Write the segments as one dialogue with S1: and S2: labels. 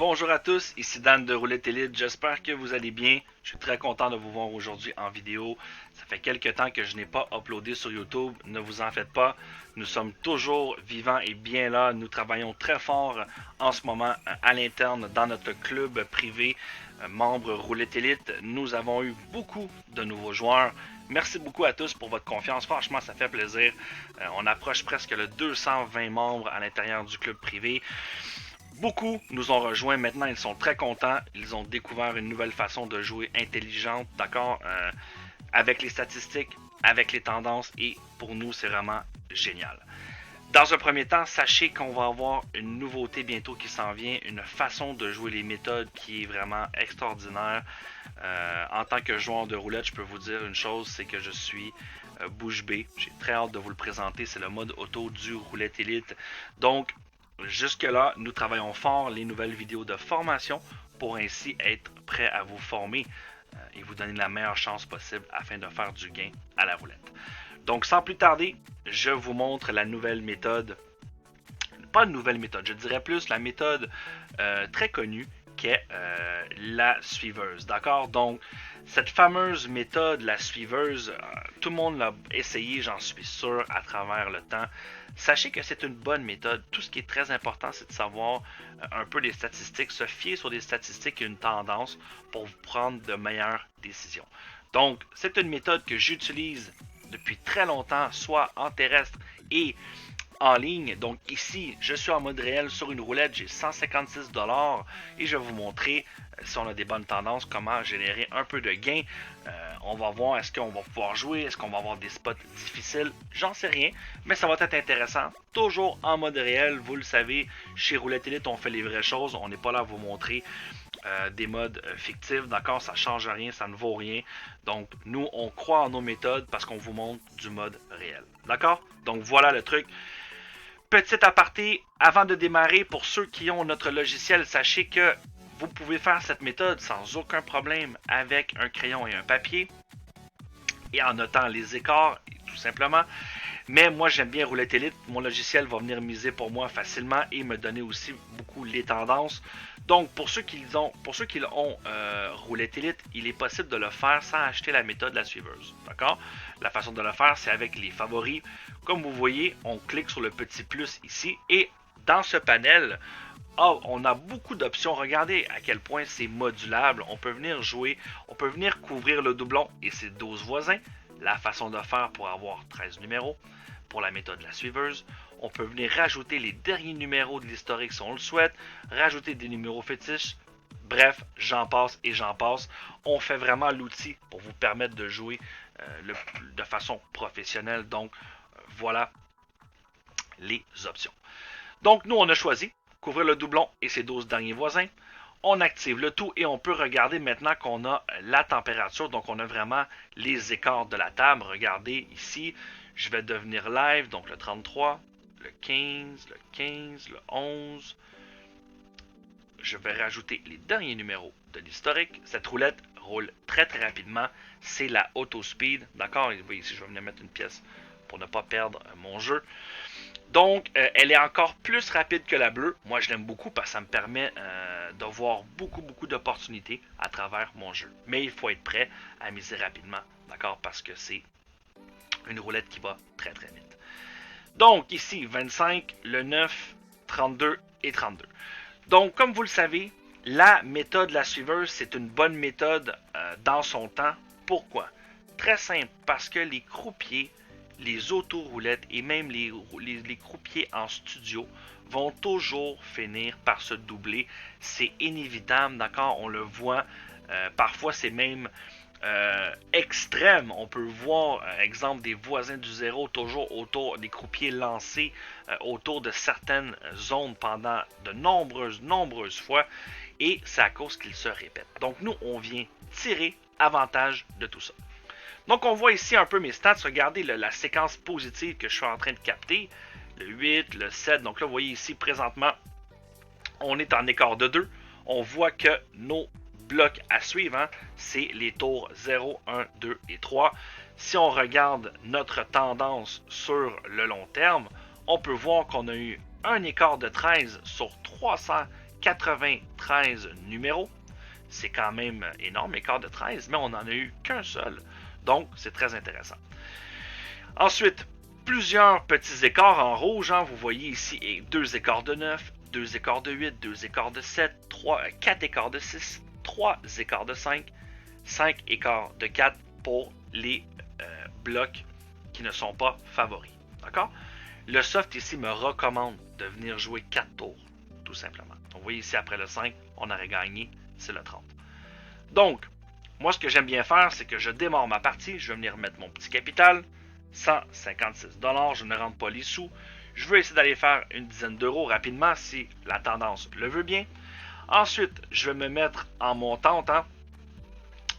S1: Bonjour à tous, ici Dan de Roulette Elite, j'espère que vous allez bien. Je suis très content de vous voir aujourd'hui en vidéo. Ça fait quelques temps que je n'ai pas uploadé sur YouTube, ne vous en faites pas. Nous sommes toujours vivants et bien là. Nous travaillons très fort en ce moment à l'interne dans notre club privé, membre Roulette Elite. Nous avons eu beaucoup de nouveaux joueurs. Merci beaucoup à tous pour votre confiance. Franchement, ça fait plaisir. On approche presque le 220 membres à l'intérieur du club privé. Beaucoup nous ont rejoints, maintenant ils sont très contents, ils ont découvert une nouvelle façon de jouer intelligente, d'accord, avec les statistiques, avec les tendances, et pour nous c'est vraiment génial. Dans un premier temps, sachez qu'on va avoir une nouveauté bientôt qui s'en vient, une façon de jouer les méthodes qui est vraiment extraordinaire. En tant que joueur de roulette, je peux vous dire une chose, c'est que je suis bouche bée. J'ai très hâte de vous le présenter, c'est le mode auto du Roulette Elite. Donc, jusque-là, nous travaillons fort les nouvelles vidéos de formation pour ainsi être prêt à vous former et vous donner la meilleure chance possible afin de faire du gain à la roulette. Donc, sans plus tarder, je vous montre la nouvelle méthode. Pas une nouvelle méthode, je dirais plus la méthode très connue qui est la suiveuse. D'accord? Donc, cette fameuse méthode, la suiveuse, tout le monde l'a essayé, j'en suis sûr, à travers le temps. Sachez que c'est une bonne méthode. Tout ce qui est très important, c'est de savoir un peu des statistiques, se fier sur des statistiques et une tendance pour prendre de meilleures décisions. Donc, c'est une méthode que j'utilise depuis très longtemps, soit en terrestre et en ligne. Donc ici, je suis en mode réel sur une roulette, j'ai 156$ et je vais vous montrer si on a des bonnes tendances, comment générer un peu de gain. On va voir est-ce qu'on va pouvoir jouer, est-ce qu'on va avoir des spots difficiles, j'en sais rien, mais ça va être intéressant. Toujours en mode réel, vous le savez, chez Roulette Elite, on fait les vraies choses, on n'est pas là à vous montrer des modes fictifs, d'accord, ça change rien, ça ne vaut rien. Donc nous, on croit en nos méthodes parce qu'on vous montre du mode réel, d'accord? Donc voilà le truc. Petit aparté, avant de démarrer, pour ceux qui ont notre logiciel, sachez que vous pouvez faire cette méthode sans aucun problème avec un crayon et un papier et en notant les écarts, tout simplement. Mais moi, j'aime bien Roulette Elite. Mon logiciel va venir miser pour moi facilement et me donner aussi beaucoup les tendances. Donc, pour ceux qui ont Roulette Elite, il est possible de le faire sans acheter la méthode de la suiveuse. D'accord? La façon de le faire, c'est avec les favoris. Comme vous voyez, on clique sur le petit plus ici et dans ce panel, on a beaucoup d'options. Regardez à quel point c'est modulable. On peut venir jouer, on peut venir couvrir le doublon et ses 12 voisins. La façon de faire pour avoir 13 numéros. Pour la méthode de la suiveuse, on peut venir rajouter les derniers numéros de l'historique si on le souhaite, rajouter des numéros fétiches. Bref, j'en passe et j'en passe. On fait vraiment l'outil pour vous permettre de jouer de façon professionnelle. Donc, voilà les options. Donc, nous, on a choisi couvrir le doublon et ses 12 derniers voisins. On active le tout et on peut regarder maintenant qu'on a la température. Donc, on a vraiment les écarts de la table. Regardez ici, je vais devenir live. Donc, le 33, le 15, le 15, le 11. Je vais rajouter les derniers numéros de l'historique. Cette roulette roule très très rapidement. C'est la auto speed. D'accord? Ici, je vais venir mettre une pièce pour ne pas perdre mon jeu. Donc, elle est encore plus rapide que la bleue. Moi, je l'aime beaucoup parce que ça me permet de voir beaucoup d'opportunités à travers mon jeu. Mais il faut être prêt à miser rapidement, d'accord? Parce que c'est une roulette qui va très très vite. Donc, ici, 25, le 9, 32 et 32. Donc, comme vous le savez, la méthode de la suiveuse, c'est une bonne méthode dans son temps. Pourquoi? Très simple, parce que les croupiers, les autoroulettes et même les croupiers en studio vont toujours finir par se doubler. C'est inévitable, d'accord? On le voit. Parfois, c'est même extrême. On peut voir, exemple, des voisins du zéro toujours autour des croupiers lancés autour de certaines zones pendant de nombreuses fois. Et c'est à cause qu'ils se répètent. Donc, nous, on vient tirer avantage de tout ça. Donc, on voit ici un peu mes stats. Regardez la séquence positive que je suis en train de capter. Le 8, le 7. Donc là, vous voyez ici, présentement, on est en écart de 2. On voit que nos blocs à suivre, hein, c'est les tours 0, 1, 2 et 3. Si on regarde notre tendance sur le long terme, on peut voir qu'on a eu un écart de 13 sur 300 93 numéros. C'est quand même énorme, écart de 13, mais on n'en a eu qu'un seul. Donc, c'est très intéressant. Ensuite, plusieurs petits écarts en rouge. Vous voyez ici 2 écarts de 9, 2 écarts de 8, 2 écarts de 7, 4 écarts de 6, 3 écarts de 5, 5 écarts de 4 pour les blocs qui ne sont pas favoris. D'accord? Le soft ici me recommande de venir jouer 4 tours, tout simplement. Donc, vous voyez ici, après le 5, on aurait gagné, c'est le 30. Donc, moi, ce que j'aime bien faire, c'est que je démarre ma partie, je vais venir mettre mon petit capital, 156 $, je ne rentre pas les sous. Je veux essayer d'aller faire une dizaine d'euros rapidement si la tendance le veut bien. Ensuite, je vais me mettre en montante.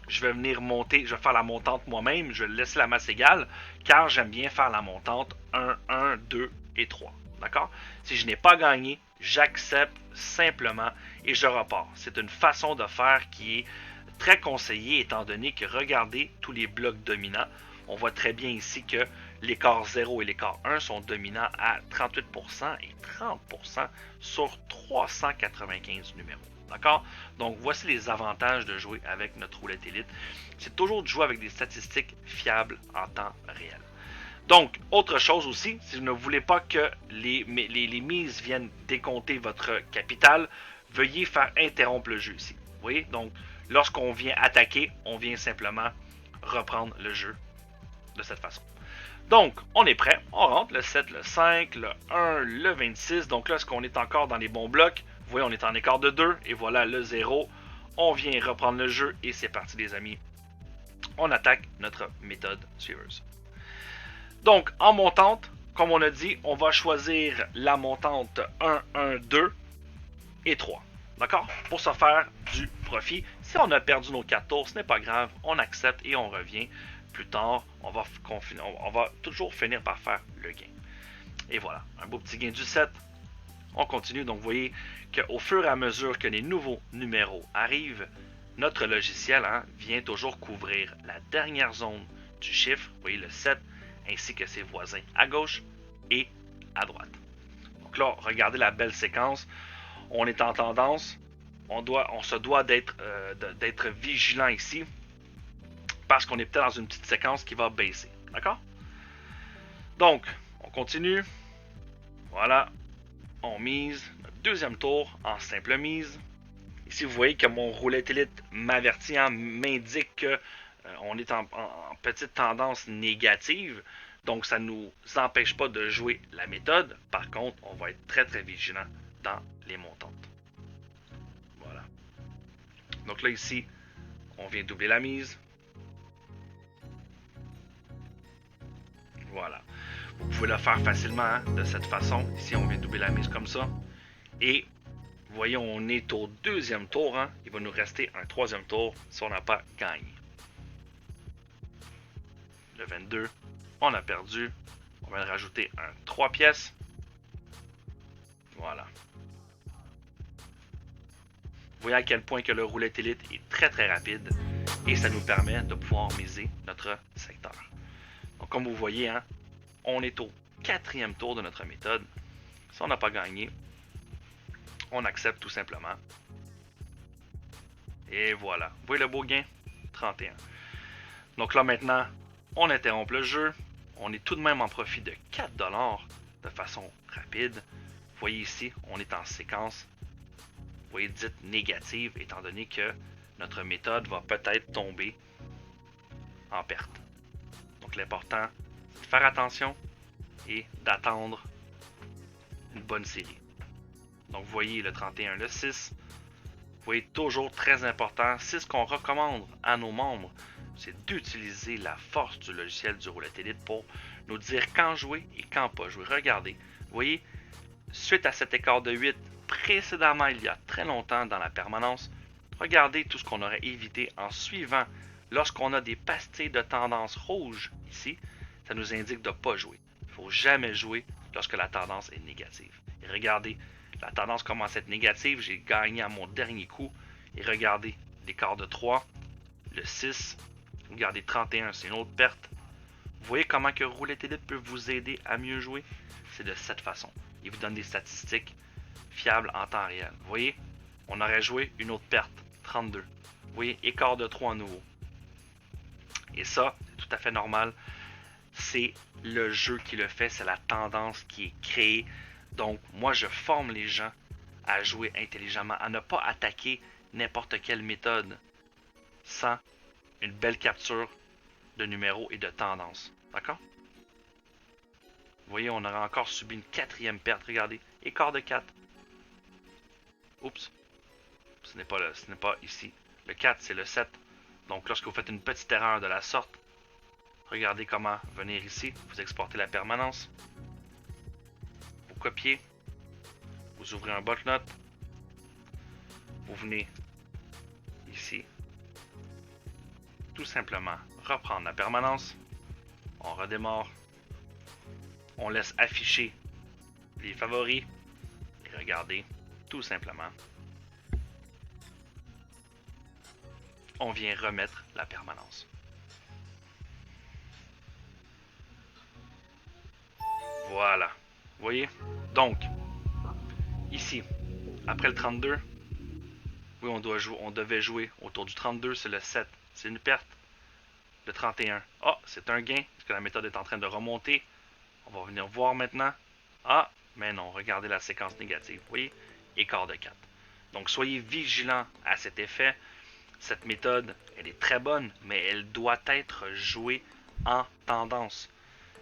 S1: Je vais venir monter, je vais faire la montante moi-même, je vais laisser la masse égale, car j'aime bien faire la montante 1, 1, 2 et 3. D'accord? Si je n'ai pas gagné, j'accepte simplement et je repars. C'est une façon de faire qui est très conseillée étant donné que regardez tous les blocs dominants. On voit très bien ici que l'écart 0 et l'écart 1 sont dominants à 38% et 30% sur 395 numéros. D'accord? Donc, voici les avantages de jouer avec notre roulette élite. C'est toujours de jouer avec des statistiques fiables en temps réel. Donc, autre chose aussi, si vous ne voulez pas que les mises viennent décompter votre capital, veuillez faire interrompre le jeu ici. Vous voyez? Donc, lorsqu'on vient attaquer, on vient simplement reprendre le jeu de cette façon. Donc, on est prêt. On rentre le 7, le 5, le 1, le 26. Donc là, est-ce qu'on est encore dans les bons blocs? Vous voyez, on est en écart de 2. Et voilà le 0. On vient reprendre le jeu et c'est parti, les amis. On attaque notre méthode suiveuse. Donc, en montante, comme on a dit, on va choisir la montante 1, 1, 2 et 3. D'accord? Pour se faire du profit. Si on a perdu nos 4 tours, ce n'est pas grave. On accepte et on revient. Plus tard, on va toujours finir par faire le gain. Et voilà, un beau petit gain du 7. On continue. Donc, vous voyez qu'au fur et à mesure que les nouveaux numéros arrivent, notre logiciel vient toujours couvrir la dernière zone du chiffre. Vous voyez le 7 ainsi que ses voisins à gauche et à droite. Donc là, regardez la belle séquence. On est en tendance. On se doit d'être vigilant ici parce qu'on est peut-être dans une petite séquence qui va baisser. D'accord? Donc, on continue. Voilà. On mise notre deuxième tour en simple mise. Ici, vous voyez que mon roulette élite m'avertit, m'indique qu'on est en petite tendance négative. Donc, ça ne nous empêche pas de jouer la méthode. Par contre, on va être très, très vigilant dans les montantes. Voilà. Donc là, ici, on vient doubler la mise. Voilà. Vous pouvez le faire facilement de cette façon. Ici, on vient doubler la mise comme ça. Et vous voyez, on est au deuxième tour. Il va nous rester un troisième tour si on n'a pas gagné. Le 22, on a perdu. On va rajouter un 3 pièces. Voilà. Vous voyez à quel point que le roulette élite est très très rapide. Et ça nous permet de pouvoir miser notre secteur. Donc comme vous voyez, on est au quatrième tour de notre méthode. Si on n'a pas gagné, on accepte tout simplement. Et voilà. Vous voyez le beau gain? 31. Donc là maintenant, on interrompt le jeu. On est tout de même en profit de 4 $ de façon rapide. Vous voyez ici, on est en séquence, vous voyez, dite négative, étant donné que notre méthode va peut-être tomber en perte. Donc l'important, c'est de faire attention et d'attendre une bonne série. Donc vous voyez le 31, le 6. Vous voyez, toujours très important, c'est ce qu'on recommande à nos membres, c'est d'utiliser la force du logiciel du roulette élite pour nous dire quand jouer et quand pas jouer. Regardez, vous voyez, suite à cet écart de 8, précédemment, il y a très longtemps dans la permanence, regardez tout ce qu'on aurait évité en suivant. Lorsqu'on a des pastilles de tendance rouge ici, ça nous indique de ne pas jouer. Il ne faut jamais jouer lorsque la tendance est négative. Et regardez, la tendance commence à être négative, j'ai gagné à mon dernier coup. Et regardez, l'écart de 3, le 6, regardez 31, c'est une autre perte. Vous voyez comment que Roulette Élite peut vous aider à mieux jouer? C'est de cette façon. Il vous donne des statistiques fiables en temps réel. Vous voyez, on aurait joué une autre perte, 32. Vous voyez, écart de 3 à nouveau. Et ça, c'est tout à fait normal. C'est le jeu qui le fait, c'est la tendance qui est créée. Donc, moi, je forme les gens à jouer intelligemment, à ne pas attaquer n'importe quelle méthode sans une belle capture de numéros et de tendance. D'accord? Vous voyez, on aurait encore subi une quatrième perte. Regardez, écart de 4. Oups, ce n'est pas ici. Le 4, c'est le 7. Donc, lorsque vous faites une petite erreur de la sorte, regardez comment venir ici. Vous exportez la permanence. Vous copiez. Vous ouvrez un bloc-notes. Vous venez ici. Tout simplement reprendre la permanence. On redémarre. On laisse afficher les favoris. Et regardez, tout simplement, on vient remettre la permanence. Voilà. Vous voyez? Donc, ici, après le 32, oui, on devait jouer autour du 32, c'est le 7. C'est une perte. Le 31. Ah, c'est un gain, parce que la méthode est en train de remonter. On va venir voir maintenant. Ah, mais non, regardez la séquence négative. Vous voyez? Écart de 4. Donc, soyez vigilants à cet effet. Cette méthode, elle est très bonne, mais elle doit être jouée en tendance.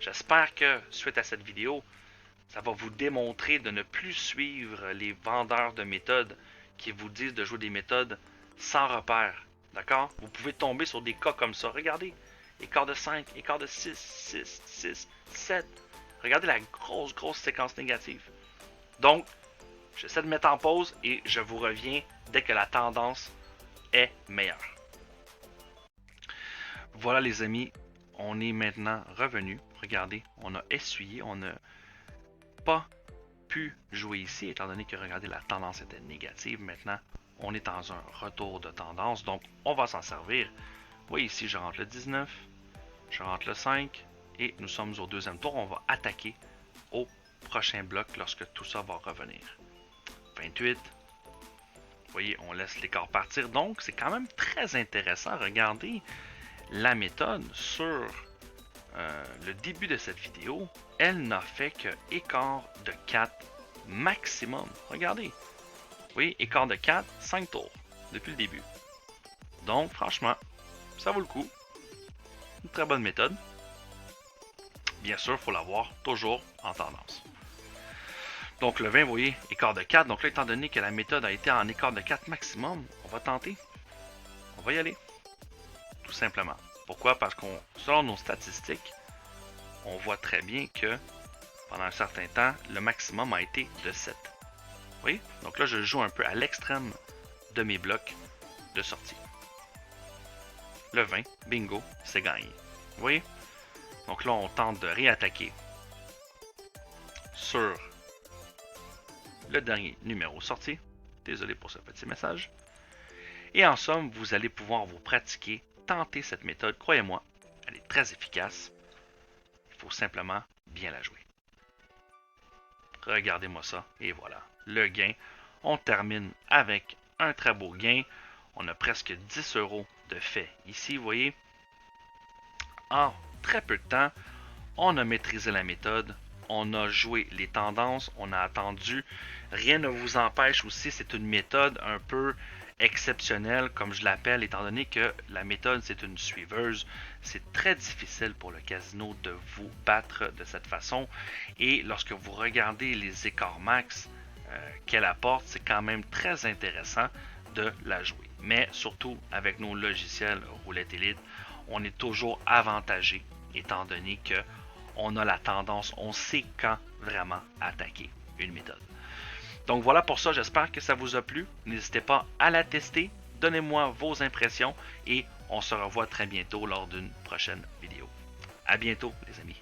S1: J'espère que, suite à cette vidéo, ça va vous démontrer de ne plus suivre les vendeurs de méthodes qui vous disent de jouer des méthodes sans repère. D'accord? Vous pouvez tomber sur des cas comme ça. Regardez, écart de 5, écart de 6, 6, 6, 7. Regardez la grosse séquence négative. Donc, j'essaie de mettre en pause et je vous reviens dès que la tendance est meilleure. Voilà les amis, on est maintenant revenu. Regardez, on a essuyé, on n'a pas pu jouer ici, étant donné que, regardez, la tendance était négative. Maintenant, on est dans un retour de tendance, donc on va s'en servir. Vous voyez ici, je rentre le 19, je rentre le 5, et nous sommes au deuxième tour. On va attaquer au prochain bloc lorsque tout ça va revenir. 28. Vous voyez, on laisse l'écart partir. Donc, c'est quand même très intéressant. Regardez la méthode sur le début de cette vidéo. Elle n'a fait que écart de 4 maximum. Regardez. Vous voyez, écart de 4, 5 tours depuis le début. Donc, franchement, ça vaut le coup. Une très bonne méthode. Bien sûr, il faut l'avoir toujours en tendance. Donc le 20, vous voyez, écart de 4. Donc là, étant donné que la méthode a été en écart de 4 maximum, on va tenter. On va y aller. Tout simplement. Pourquoi? Parce qu'on, selon nos statistiques, on voit très bien que pendant un certain temps, le maximum a été de 7. Vous voyez? Donc là, je joue un peu à l'extrême de mes blocs de sortie. Le 20, bingo, c'est gagné. Vous voyez? Donc là, on tente de réattaquer sur le dernier numéro sorti. Désolé pour ce petit message. Et en somme, vous allez pouvoir vous pratiquer, tenter cette méthode. Croyez-moi, elle est très efficace. Il faut simplement bien la jouer. Regardez-moi ça. Et voilà, le gain. On termine avec un très beau gain. On a presque 10 € de fait. Ici, vous voyez, en très peu de temps, on a maîtrisé la méthode. On a joué les tendances, on a attendu. Rien ne vous empêche aussi, c'est une méthode un peu exceptionnelle, comme je l'appelle, étant donné que la méthode, c'est une suiveuse. C'est très difficile pour le casino de vous battre de cette façon. Et lorsque vous regardez les écarts max qu'elle apporte, c'est quand même très intéressant de la jouer. Mais surtout, avec nos logiciels Roulette Elite, on est toujours avantagé, étant donné que on a la tendance, on sait quand vraiment attaquer une méthode. Donc voilà pour ça, j'espère que ça vous a plu. N'hésitez pas à la tester, donnez-moi vos impressions et on se revoit très bientôt lors d'une prochaine vidéo. À bientôt les amis.